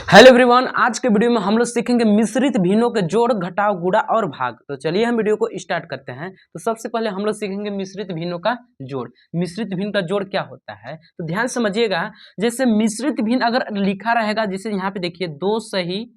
Hello everyone, आज के video में हम लोग सीखेंगे मिश्रित भिन्नों के जोड़, घटाव, गुणा और भाग। तो चलिए हम वीडियो को स्टार्ट करते हैं। तो सबसे पहले हम लोग सीखेंगे मिश्रित भिन्नों का जोड़। मिश्रित भिन्न का जोड़ क्या होता है तो ध्यान समझिएगा। जैसे मिश्रित भिन्न अगर लिखा रहेगा, जैसे यहाँ पे देखिए 2 सही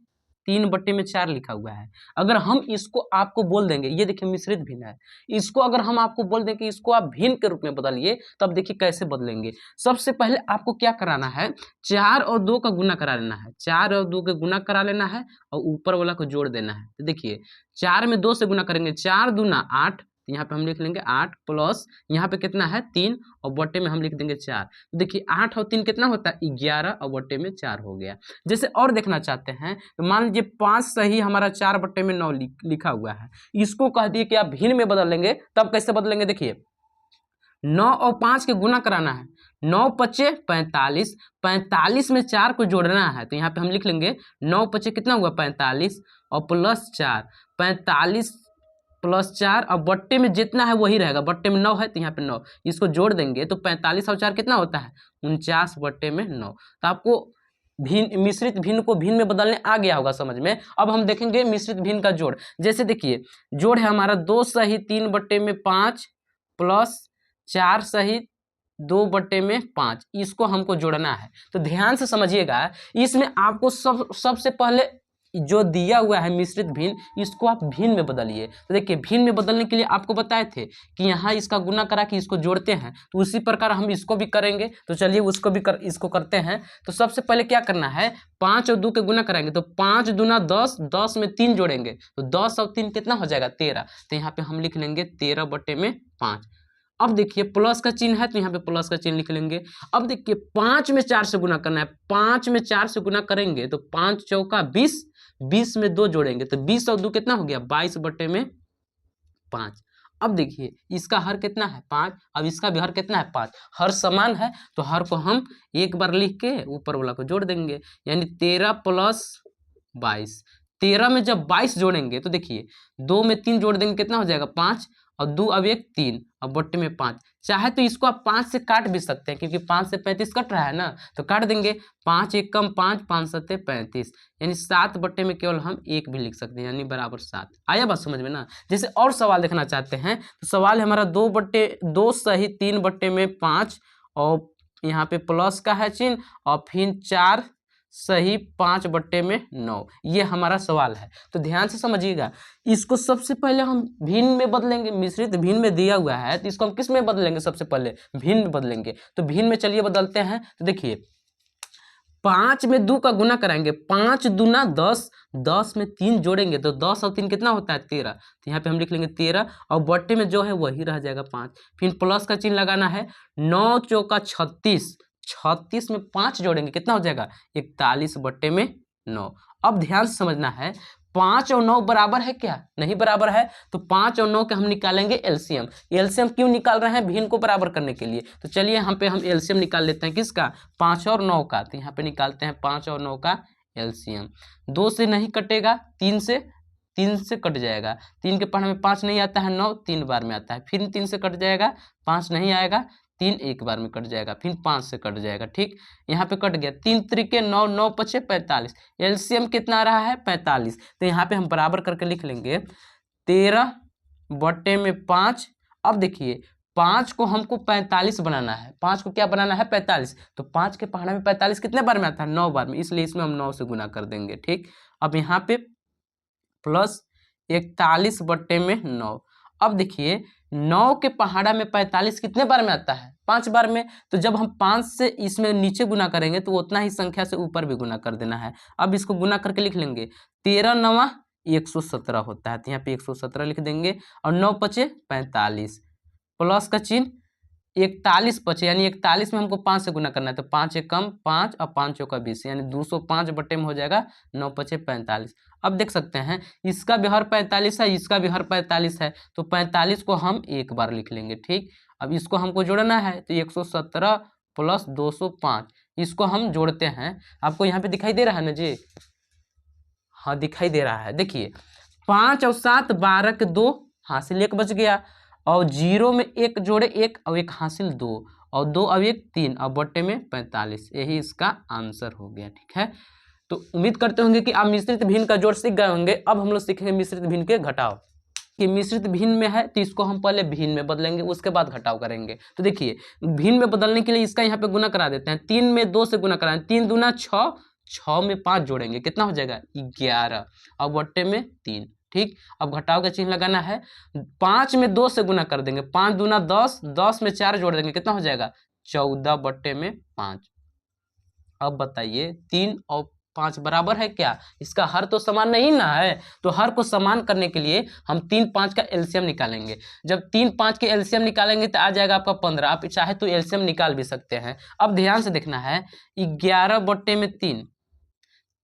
3/4 लिखा हुआ है। अगर हम इसको आपको बोल देंगे, ये देखिए मिश्रित भिन्न है, इसको अगर हम आपको बोल दें कि इसको आप भिन्न के रूप में बदलिए, तब देखिए कैसे बदलेंगे। सबसे पहले आपको क्या कराना है, 4 और 2 का गुना करा लेना है। 4 और 2 का गुना करा लेना है और ऊपर वाला को जोड़ देना है। तो देखिए 4 में 2 से गुना करेंगे, 4 दूना 8, यहाँ पे हम लिख लेंगे 8 प्लस यहाँ पे कितना है 3 और बट्टे में हम लिख देंगे 4। तो देखिए 8 और 3 कितना होता है 11 और बट्टे में 4 हो गया। जैसे और देखना चाहते हैं तो मान लीजिए 5 सही हमारा 4/9 लिखा हुआ है, इसको कह दिए कि आप भिन्न में बदल लेंगे। तब कैसे बदलेंगे, देखिए 9 और 5 के गुना कराना है, 9 पचे 45, 45 में 4 को जोड़ना है। तो यहाँ पे हम लिख लेंगे 9 पचे कितना हुआ 45 और प्लस 4, 45 प्लस 4 और बट्टे में जितना है वही रहेगा। बट्टे में 9 है तो यहाँ पे 9, इसको जोड़ देंगे तो 45 और 4 कितना होता है 49/9। तो आपको भिन्न मिश्रित भिन्न को भिन्न में बदलने आ गया होगा समझ में। अब हम देखेंगे मिश्रित भिन्न का जोड़। जैसे देखिए जोड़ है हमारा 2 सही 3/5 प्लस 4 सही 2/5, इसको हमको जोड़ना है। तो ध्यान से समझिएगा, इसमें आपको सबसे पहले जो दिया हुआ है मिश्रित भिन्न, इसको आप भिन्न में बदलिए। तो देखिए भिन्न में बदलने के लिए आपको बताए थे कि यहाँ इसका गुना करा कि इसको जोड़ते हैं, तो उसी प्रकार हम इसको भी करेंगे। तो चलिए उसको भी इसको करते हैं। तो सबसे पहले क्या करना है, 5 और 2 के गुना कराएंगे तो 5 दूना 10, 10 में 3 जोड़ेंगे तो 10 और 3 कितना हो जाएगा 13। तो यहाँ पे हम लिख लेंगे 13/5। अब देखिए प्लस का चिन्ह है तो यहाँ पे प्लस का चिन्ह लिख लेंगे। अब देखिए 5 में 4 से गुना करना है, 5 में 4 से गुना करेंगे तो 5 चौका 20, 20 में 2 जोड़ेंगे तो 20 और 2 कितना हो गया 22/5। अब देखिए इसका हर कितना है 5, अब इसका भी हर कितना है 5। हर समान है तो हर को हम एक बार लिख के ऊपर वाला को जोड़ देंगे, यानी 13 प्लस 22। 13 में जब 22 जोड़ेंगे तो देखिए 2 में 3 जोड़ देंगे कितना हो जाएगा 5 और 2 अब 1 3 और बट्टे में 5। चाहे तो इसको आप 5 से काट भी सकते हैं, क्योंकि 5 से 35 कट रहा है ना, तो काट देंगे। 5 1 कम 5, 5 7 35, यानी 7 बट्टे में केवल हम 1 भी लिख सकते हैं, यानी बराबर 7। आया बात समझ में ना। जैसे और सवाल देखना चाहते हैं तो सवाल हमारा 2 सही 3/5 और यहाँ पे प्लस का है चिन्ह और फिर 4 सही 5/9, ये हमारा सवाल है। तो ध्यान से समझिएगा, इसको सबसे पहले हम भिन्न में बदलेंगे। मिश्रित भिन्न में दिया हुआ है तो इसको हम किस में बदलेंगे, सबसे पहले भिन्न में बदलेंगे। तो भिन्न में चलिए बदलते हैं। तो देखिए 5 में 2 का गुना कराएंगे, 5 दूना 10, 10 में 3 जोड़ेंगे तो 10 और 3 कितना होता है 13। तो यहाँ पे हम लिख लेंगे 13 और बट्टे में जो है वही रह जाएगा 5। फिर प्लस का चिन्ह लगाना है, 9 चौका 36, 36 में 5 जोड़ेंगे कितना हो जाएगा 41/9। अब ध्यान से समझना है, 5 और 9 बराबर है क्या, नहीं बराबर है। तो 5 और 9 के हम निकालेंगे एलसीएम। एलसीएम क्यों निकाल रहे हैं, भिन्न को बराबर करने के लिए। तो चलिए यहाँ पे हम एलसीएम निकाल लेते हैं, किसका 5 और 9 का। तो यहाँ पे निकालते हैं 5 और 9 का एलसीएम। 2 से नहीं कटेगा, 3 से कट जाएगा। 3 के पढ़ने में 5 नहीं आता है, 9 3 बार में आता है। फिर 3 से कट जाएगा, 5 नहीं आएगा, 3 एक बार में कट जाएगा, फिर 5 से कट जाएगा। ठीक, यहाँ पे कट गया, 3 त्रिके 9, 9 पचे 45, एलसीएम कितना आ रहा है 45। तो यहाँ पे हम बराबर करके लिख लेंगे 13/5। अब देखिए 5 को हमको 45 बनाना है, 5 को क्या बनाना है 45। तो 5 के पहाड़ा में 45 कितने बार में आता है 9 बार में, इसलिए इसमें हम 9 से गुना कर देंगे। ठीक, अब यहाँ पे प्लस 41/9। अब देखिए 9 के पहाड़ा में 45 कितने बार में आता है 5 बार में। तो जब हम 5 से इसमें नीचे गुना करेंगे तो उतना ही संख्या से ऊपर भी गुना कर देना है। अब इसको गुना करके लिख लेंगे, 13 9 117 होता है, तो यहाँ पे 117 लिख देंगे और 9 पचे 45, प्लस का चिन्ह 41 पचे, यानी 41 में हमको 5 से गुना करना है। तो 5 एक कम 5 और 5 चौका 20, यानी 205 बटे में हो जाएगा 9 पचे 45। अब देख सकते हैं इसका भी हर 45 है, इसका भी हर 45 है, तो 45 को हम एक बार लिख लेंगे। ठीक, अब इसको हमको जोड़ना है तो 117 प्लस 205, इसको हम जोड़ते हैं। आपको यहाँ पे दिखाई दे रहा है ना जी, हाँ दिखाई दे रहा है। देखिए 5 और 7 12 के 2 हासिल 1 बच गया, और 0 में 1 जोड़े 1 और 1 हासिल 2, और 2 और 1 3 और बट्टे में 45, यही इसका आंसर हो गया। ठीक है, तो उम्मीद करते होंगे कि आप मिश्रित भिन्न का जोड़ सीख गए होंगे। अब हम लोग सीखेंगे मिश्रित भिन्न के घटाव। कि मिश्रित भिन्न में है तो इसको हम पहले भिन्न में बदलेंगे, उसके बाद घटाव करेंगे। तो देखिए भिन्न में बदलने के लिए इसका यहाँ पे गुना करा देते हैं। 3 में 2 से गुना कराएं, 3 दूना 6, 6 में 5 जोड़ेंगे, कितना हो जाएगा 11, अब बट्टे में 3। ठीक, अब घटाव का चिन्ह लगाना है। 5 में 2 से गुना कर देंगे, 5 दूना 10, 10 में 4 जोड़ देंगे, कितना हो जाएगा 14 बट्टे में 5। अब बताइए 3 और 5 बराबर है क्या? इसका हर तो समान नहीं ना है, तो हर को समान करने के लिए हम 3 5 का एलसीएम निकालेंगे। जब 3 5 के एलसीएम निकालेंगे तो आ जाएगा आपका 15। आप चाहे तो एलसीएम निकाल भी सकते हैं। अब ध्यान से देखना है, 11 बट्टे में 3,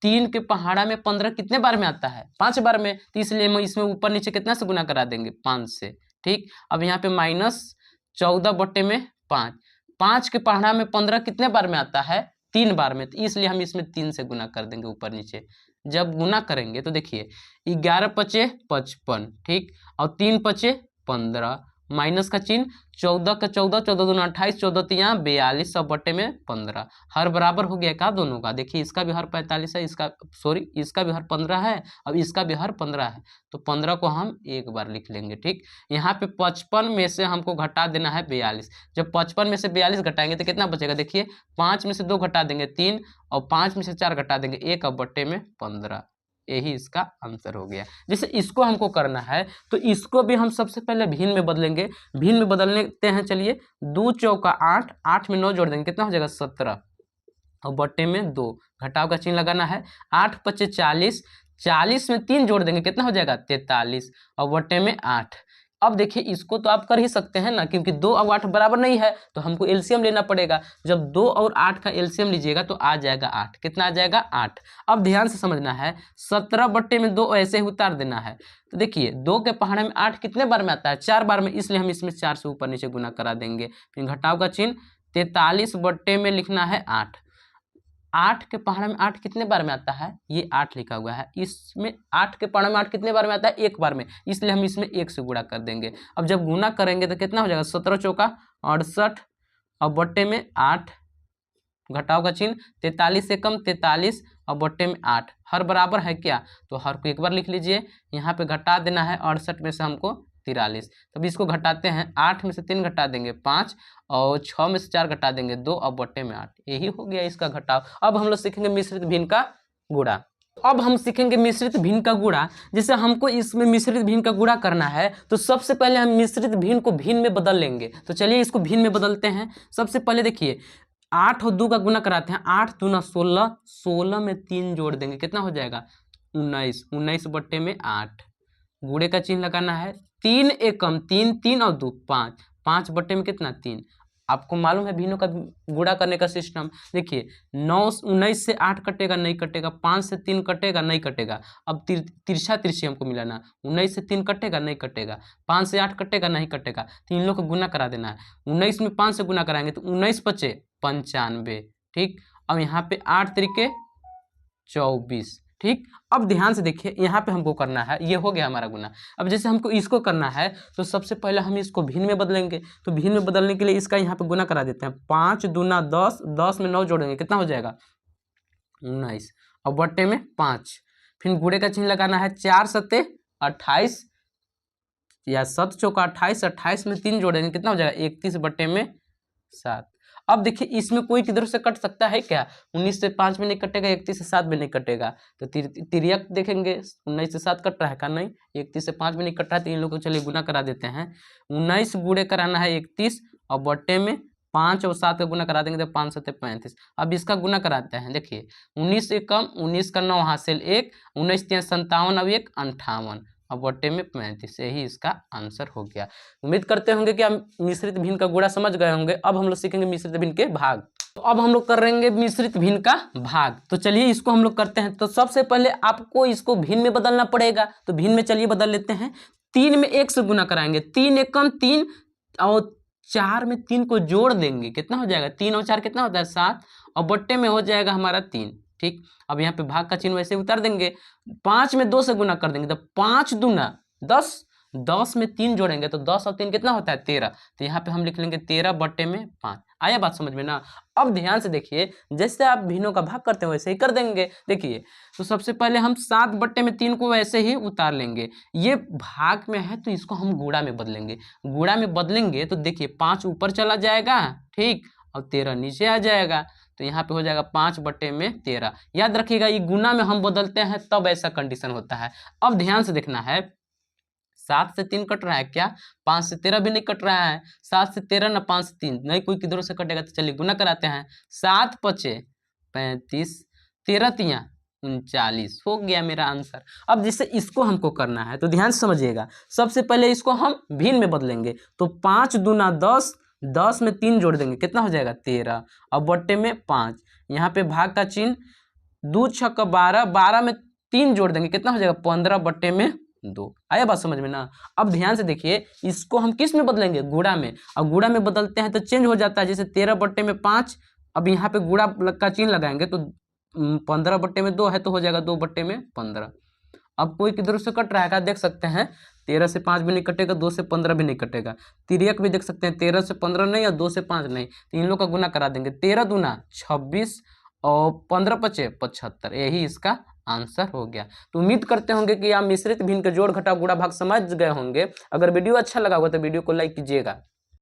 3 के पहाड़ा में 15 कितने बार में आता है 5 बार में, तो इसलिए हम इसमें ऊपर नीचे कितना से गुना करा देंगे 5 से। ठीक, अब यहाँ पे माइनस 14 बट्टे में 5, 5 के पहाड़ा में 15 कितने बार में आता है 3 बार में, तो इसलिए हम इसमें 3 से गुना कर देंगे ऊपर नीचे। जब गुना करेंगे तो देखिए 11 पचे 55, ठीक, और 3 पचे 15, माइनस का चिन्ह, 14 का 14, 14 दूना 28, 14 तिया 42, 100 बट्टे में 15। हर बराबर हो गया का दोनों का? देखिए इसका भी हर 45 है, इसका सॉरी इसका भी हर 15 है, अब इसका भी हर 15 है, तो 15 को हम एक बार लिख लेंगे। ठीक, यहाँ पे 55 में से हमको घटा देना है 42। जब 55 में से 42 घटाएंगे तो कितना बचेगा? देखिए 5 में से 2 घटा देंगे 3, और 5 में से 4 घटा देंगे 1, अब बट्टे में 15। यही इसका आंसर हो गया। जैसे इसको हमको करना है तो इसको भी हम सबसे पहले भिन्न में बदलेंगे। भिन्न में बदल लेते हैं, चलिए 2 चौका 8, 8 में 9 जोड़ देंगे, कितना हो जाएगा 17, और बट्टे में 2, घटाव का चिन्ह लगाना है। 8 पचे 40, 40 में 3 जोड़ देंगे, कितना हो जाएगा 43, और बट्टे में 8। अब देखिए इसको तो आप कर ही सकते हैं ना, क्योंकि 2 और 8 बराबर नहीं है, तो हमको एलसीएम लेना पड़ेगा। जब 2 और 8 का एलसीएम लीजिएगा तो आ जाएगा 8, कितना आ जाएगा 8। अब ध्यान से समझना है, 17 बट्टे में 2 ऐसे ही उतार देना है। तो देखिए 2 के पहाड़े में 8 कितने बार में आता है 4 बार में, इसलिए हम इसमें 4 से ऊपर नीचे गुना करा देंगे। फिर घटाव का चिन्ह, 43 बट्टे में लिखना है 8, 8 के पहाड़े में 8 कितने बार में आता है, ये 8 लिखा हुआ है, इसमें 8 के पहाड़े में 8 कितने बार में आता है 1 बार में, इसलिए हम इसमें 1 से गुणा कर देंगे। अब जब गुना करेंगे तो कितना हो जाएगा 17 चौका 68, और बट्टे में 8, घटाव का चिन्ह, 43 से कम 43, और बट्टे में 8। हर बराबर है क्या? तो हर को एक बार लिख लीजिए। यहाँ पे घटा देना है, 68 में से हमको 43, तब इसको घटाते हैं। 8 में से 3 घटा देंगे 5, और 6 में से 4 घटा देंगे 2, और बट्टे में 8। यही हो गया इसका घटाव। अब हम लोग सीखेंगे मिश्रित भिन्न का गुणा। अब हम सीखेंगे मिश्रित भिन्न का गुणा। जैसे हमको इसमें मिश्रित भिन्न का गुणा करना है तो सबसे पहले हम मिश्रित भिन्न को भिन्न में बदल लेंगे। तो चलिए इसको भिन्न में बदलते हैं। सबसे पहले देखिए 8 और 2 का गुना कराते हैं, 8 दूना 16, 16 में 3 जोड़ देंगे, कितना हो जाएगा 19, 19 बट्टे में 8। गुणे का चिन्ह लगाना है, 3 एकम 3, 3 और 2 5, 5 बट्टे में कितना 3। आपको मालूम है भिन्नों का गुणा करने का सिस्टम। देखिए 9 19 से 8 कटेगा नहीं कटेगा, 5 से 3 कटेगा नहीं कटेगा। अब तिरछा तिरछी हमको मिलाना, 19 से 3 कटेगा नहीं कटेगा, 5 से 8 कटेगा नहीं कटेगा, तो इन लोग को गुना करा देना है। 19 में 5 से गुना कराएंगे तो 19 पचे 95। ठीक, अब यहाँ पे 8 त्रिके 24। ठीक, अब ध्यान से देखिए यहाँ पे हमको करना है, ये हो गया हमारा गुना। अब जैसे हमको इसको करना है तो सबसे पहले हम इसको भिन्न में बदलेंगे। तो भिन्न में बदलने के लिए इसका यहाँ पे गुना करा देते हैं। 5 दूना 10, 10 में 9 जोड़ेंगे, कितना हो जाएगा 19, और बट्टे में 5। फिर गुणे का चिन्ह लगाना है, 4 सत्ते 28, या 7 चौका 28, 28 में 3 जोड़ेंगे, कितना हो जाएगा 31 बट्टे में 7। अब देखिए इसमें कोई किधर से कट सकता है क्या? 19 से 5 में नहीं कटेगा, 31 से 7 में नहीं कटेगा, तो तिर्यक देखेंगे 19 से 7 कट रहा है का नहीं, 31 से 5 में नहीं कट रहा है, तो इन लोगों को चलिए गुना करा देते हैं। 19 गुणे कराना है 31, और बट्टे में 5 और 7 का गुना करा देंगे तो 5 7 35। अब इसका गुना कराते हैं, देखिए 19 से कम 19 का 9 हासिल 1, 19 3 57, अब 1 58, और बट्टे में 35। यही इसका आंसर हो गया। उम्मीद करते होंगे कि आप मिश्रित भिन्न का गुणा समझ गए होंगे। अब हम लोग सीखेंगे मिश्रित भिन्न के भाग। तो अब हम लोग करेंगे मिश्रित भिन्न का भाग। तो चलिए इसको हम लोग करते हैं। तो सबसे पहले आपको इसको भिन्न में बदलना पड़ेगा, तो भिन्न में चलिए बदल लेते हैं। 3 में 1 से गुना कराएंगे, 3 एकम 3, और 4 में 3 को जोड़ देंगे, कितना हो जाएगा 3 और 4 कितना होता है 7, और बट्टे में हो जाएगा हमारा 3। ठीक, अब यहाँ पे भाग का चिन्ह वैसे उतार देंगे। 5 में 2 से गुना कर देंगे, तो 5 दूना 10, 10 में 3 जोड़ेंगे तो 10 और 3 कितना होता है 13। तो यहाँ पे हम लिख लेंगे 13/5। आया बात समझ में ना। अब ध्यान से देखिए, जैसे आप भिन्नों का भाग करते हैं वैसे ही कर देंगे। देखिए तो सबसे पहले हम 7/3 को वैसे ही उतार लेंगे। ये भाग में है तो इसको हम गुणा में बदलेंगे। गुणा में बदलेंगे तो देखिए 5 ऊपर चला जाएगा, ठीक, और 13 नीचे आ जाएगा। तो यहाँ पे हो जाएगा 5/13। याद रखिएगा ये गुना में हम बदलते हैं तब ऐसा कंडीशन होता है। अब ध्यान से देखना है, 7 से 3 कट रहा है क्या, 5 से 13 भी नहीं कट रहा है। 7 से 13 ना 5 से 3 नहीं, कोई किधरों से कटेगा। तो चलिए गुना कराते हैं। 7×5 = 35, 13×3 = 39 हो गया मेरा आंसर। अब जिससे इसको हमको करना है तो ध्यान से समझिएगा, सबसे पहले इसको हम भिन्न में बदलेंगे। तो 5×2 = 10, 10 में 3 जोड़ देंगे कितना हो जाएगा 13, अब बट्टे में 5, यहाँ पे भाग का चिन्ह, 2 × 6 = 12, 12 में 3 जोड़ देंगे कितना हो जाएगा 15/2। आया बात समझ में ना। अब ध्यान से देखिए, इसको हम किस में बदलेंगे, गुणा में। अब गुणा में बदलते हैं तो चेंज हो जाता है, जैसे 13/5। अब यहाँ पे गुणा का चिन्ह लगाएंगे तो 15/2 है तो हो जाएगा 2/15। अब कोई किधर से कट रहा है क्या, देख सकते हैं 13 से 5 भी नहीं कटेगा, 2 से 15 भी नहीं कटेगा। तिर्यक भी देख सकते हैं, 13 से 15 नहीं और 2 से 5 नहीं, तो इन लोग का गुना करा देंगे। 13×2 = 26 और 15×5 = 75। यही इसका आंसर हो गया। तो उम्मीद करते होंगे कि आप मिश्रित भिन्न के जोड़ घटाव गुणा भाग समझ गए होंगे। अगर वीडियो अच्छा लगा होगा तो वीडियो को लाइक कीजिएगा।